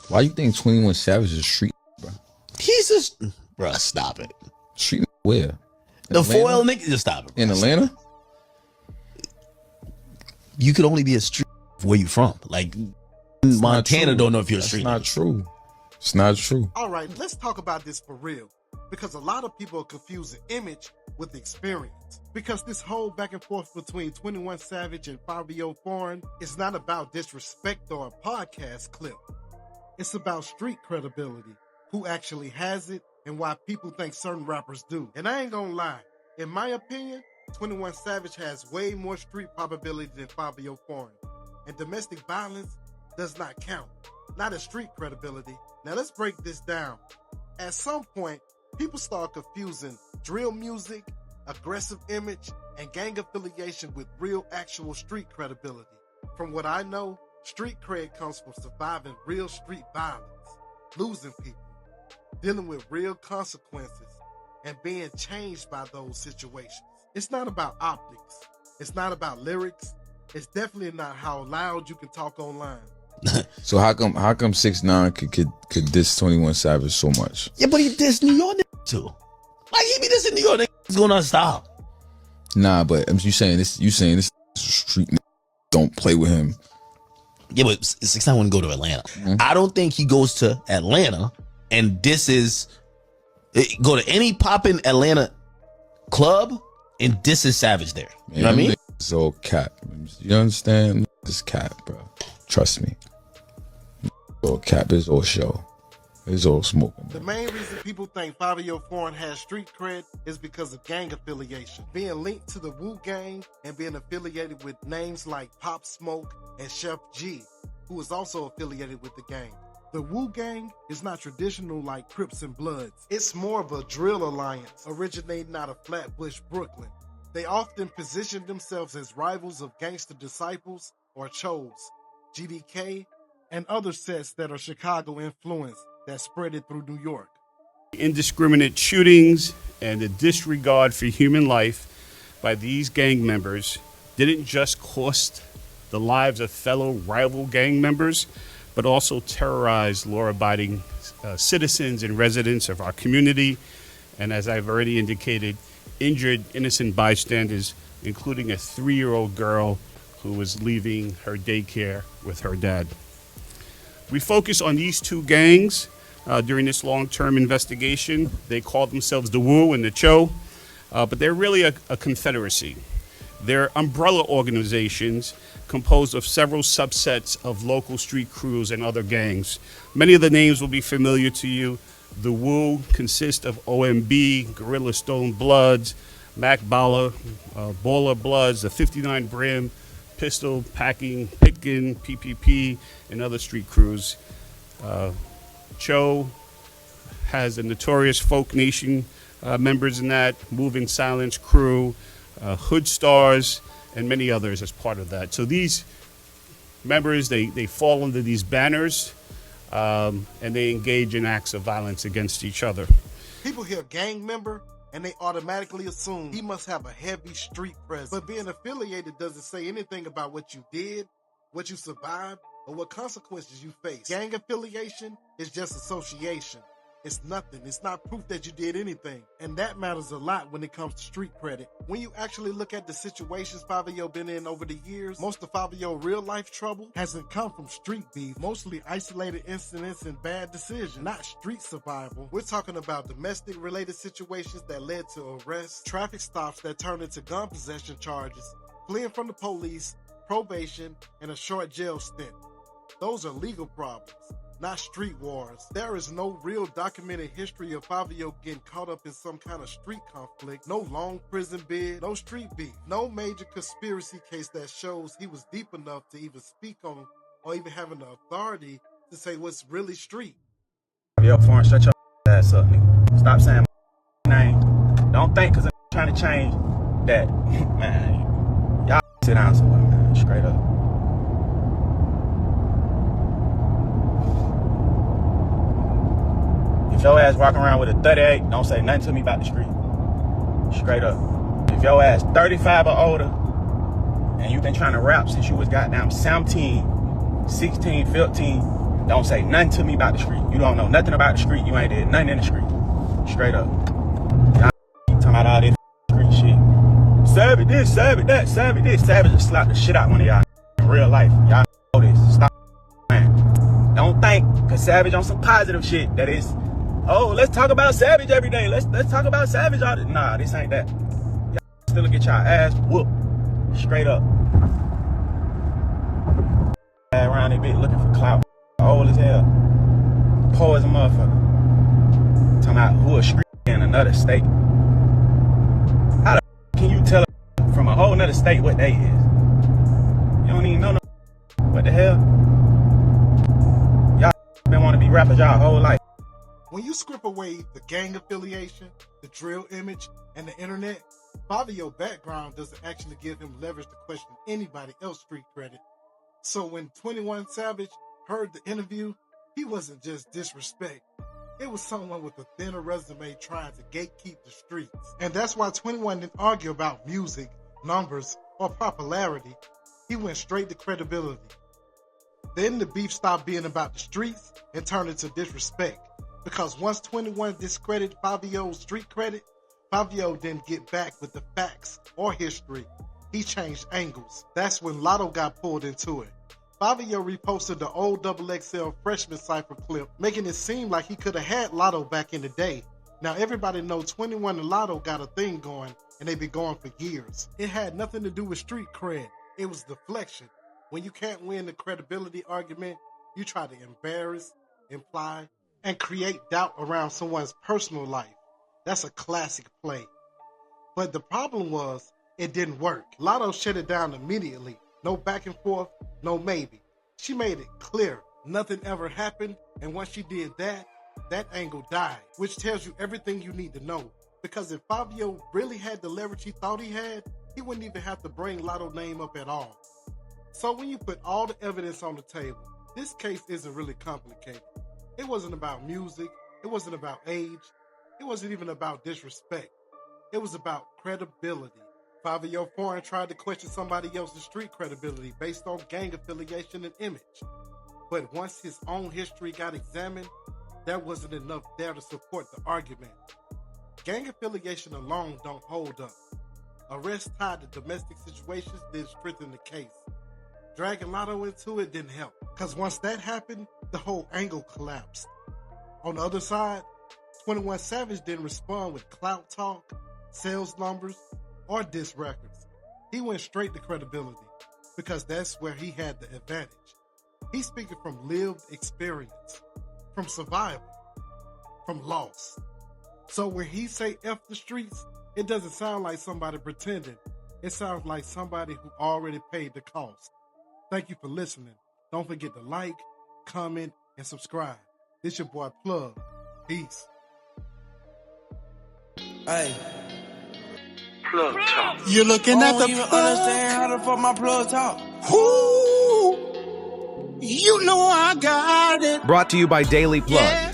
Why you think 21 Savage is street, bro? He's just, bro, stop it. Street where? The foil nigga, just stop it. Bro. In Atlanta? You could only be a street where you from. Like, Montana don't know if you're a street. It's not true. It's not true. All right, let's talk about this for real. Because a lot of people are confusing image with experience. Because this whole back and forth between 21 Savage and Fivio Foreign is not about disrespect or a podcast clip. It's about street credibility, who actually has it, and why people think certain rappers do. And I ain't gonna lie, in my opinion, 21 Savage has way more street probability than Fivio Foreign. And domestic violence does not count. Not as street credibility. Now let's break this down. At some point, people start confusing drill music, aggressive image, and gang affiliation with real actual street credibility. From what I know, street cred comes from surviving real street violence, losing people, dealing with real consequences, and being changed by those situations. It's not about optics. It's not about lyrics. It's definitely not how loud you can talk online. So how come 6ix9ine could diss 21 Savage so much? Yeah, but he dissed New York too. Like, he be dissing New York niggas going on style. Nah, but you saying this street don't play with him. Yeah, but 6ix9ine wouldn't go to Atlanta. Mm-hmm. I don't think he goes to Atlanta and disses, go to any poppin' Atlanta club and disses Savage there. You know what I mean? It's all cap. You understand? It's cap, bro. Trust me. It's all cap. It's all show. It's all smoking. The main reason people think Fivio Foreign has street cred is because of gang affiliation. Being linked to the Wu Gang and being affiliated with names like Pop Smoke and Chef G, who is also affiliated with the gang. The Wu Gang is not traditional like Crips and Bloods. It's more of a drill alliance originating out of Flatbush, Brooklyn. They often position themselves as rivals of Gangsta Disciples or Chose, GDK, and other sets that are Chicago influenced that spread it through New York. Indiscriminate shootings and the disregard for human life by these gang members didn't just cost the lives of fellow rival gang members, but also terrorized law-abiding citizens and residents of our community, and as I've already indicated, injured innocent bystanders, including a 3-year-old girl who was leaving her daycare with her dad. We focus on these two gangs during this long-term investigation. They call themselves the Wu and the Cho, but they're really a confederacy. They're umbrella organizations composed of several subsets of local street crews and other gangs. Many of the names will be familiar to you. The Wu consists of OMB, Gorilla Stone Bloods, Mac Balla, Baller Bloods, the 59 Brim, Pistol, Packing, Pitkin, PPP, and other street crews. Cho has the notorious Folk Nation members in that, Moving Silence crew, Hood Stars, and many others as part of that. So these members, they fall under these banners, and they engage in acts of violence against each other. People hear gang member and they automatically assume he must have a heavy street presence. But being affiliated doesn't say anything about what you did, what you survived, or what consequences you face. Gang affiliation is just association. It's nothing. It's not proof that you did anything. And that matters a lot when it comes to street credit. When you actually look at the situations Fivio been in over the years, most of Fivio real life trouble hasn't come from street beef, mostly isolated incidents and bad decisions, not street survival. We're talking about domestic related situations that led to arrests, traffic stops that turned into gun possession charges, fleeing from the police, probation, and a short jail stint. Those are legal problems, not street wars. There is no real documented history of Fivio getting caught up in some kind of street conflict, no long prison bid, no street beef, no major conspiracy case that shows he was deep enough to even speak on or even having the authority to say what's really street. Yo, Foreign, shut your ass up, nigga. Stop saying my name. Don't think because I'm trying to change that. Man, y'all sit down somewhere, man. Straight up. If your ass walking around with a 38, don't say nothing to me about the street. Straight up. If your ass 35 or older, and you been trying to rap since you was goddamn 17, 16, 15, Don't say nothing to me about the street. You don't know nothing about the street. You ain't did nothing in the street. Straight up. Y'all talking about all this street shit. Savage this, savage that, savage this. Savage just slap the shit out one of y'all in real life. Y'all know this. Stop, man. Don't think, cause Savage on some positive shit that is, oh, let's talk about Savage every day. Let's talk about Savage all this. Nah, this ain't that. Y'all still get y'all ass whooped. Straight up. Around that bitch looking for clout. Old as hell. Poor as a motherfucker. Talking about who a street in another state. How the can you tell from a whole nother state what they is? You don't even know no. What the hell? Y'all been want to be rappers y'all whole life. When you strip away the gang affiliation, the drill image, and the internet, Fivio's background doesn't actually give him leverage to question anybody else's street credit. So when 21 Savage heard the interview, he wasn't just disrespect. It was someone with a thinner resume trying to gatekeep the streets. And that's why 21 didn't argue about music, numbers, or popularity. He went straight to credibility. Then the beef stopped being about the streets and turned into disrespect. Because once 21 discredited Fivio's street credit, Fivio didn't get back with the facts or history. He changed angles. That's when Lotto got pulled into it. Fivio reposted the old XXL freshman cypher clip, making it seem like he could have had Lotto back in the day. Now everybody knows 21 and Lotto got a thing going, and they've been going for years. It had nothing to do with street cred. It was deflection. When you can't win the credibility argument, you try to embarrass, imply, and create doubt around someone's personal life. That's a classic play. But the problem was, it didn't work. Lotto shut it down immediately. No back and forth, no maybe. She made it clear nothing ever happened, and once she did that, that angle died, which tells you everything you need to know. Because if Fivio really had the leverage he thought he had, he wouldn't even have to bring Lotto's name up at all. So when you put all the evidence on the table, this case isn't really complicated. It wasn't about music, it wasn't about age, it wasn't even about disrespect. It was about credibility. Fivio Foreign tried to question somebody else's street credibility based on gang affiliation and image. But once his own history got examined, there wasn't enough there to support the argument. Gang affiliation alone don't hold up. Arrests tied to domestic situations didn't strengthen the case. Dragging Lotto into it didn't help, because once that happened, the whole angle collapsed. On the other side, 21 Savage didn't respond with clout talk, sales numbers, or diss records. He went straight to credibility, because that's where he had the advantage. He's speaking from lived experience, from survival, from loss. So when he say F the streets, it doesn't sound like somebody pretending. It sounds like somebody who already paid the cost. Thank you for listening. Don't forget to like, comment, and subscribe. This your boy Plug. Peace. Hey. Plug talk. You're looking at the plug. Understand how the fuck my plug talk. Ooh, you know I got it. Brought to you by Daily Plug. Yeah.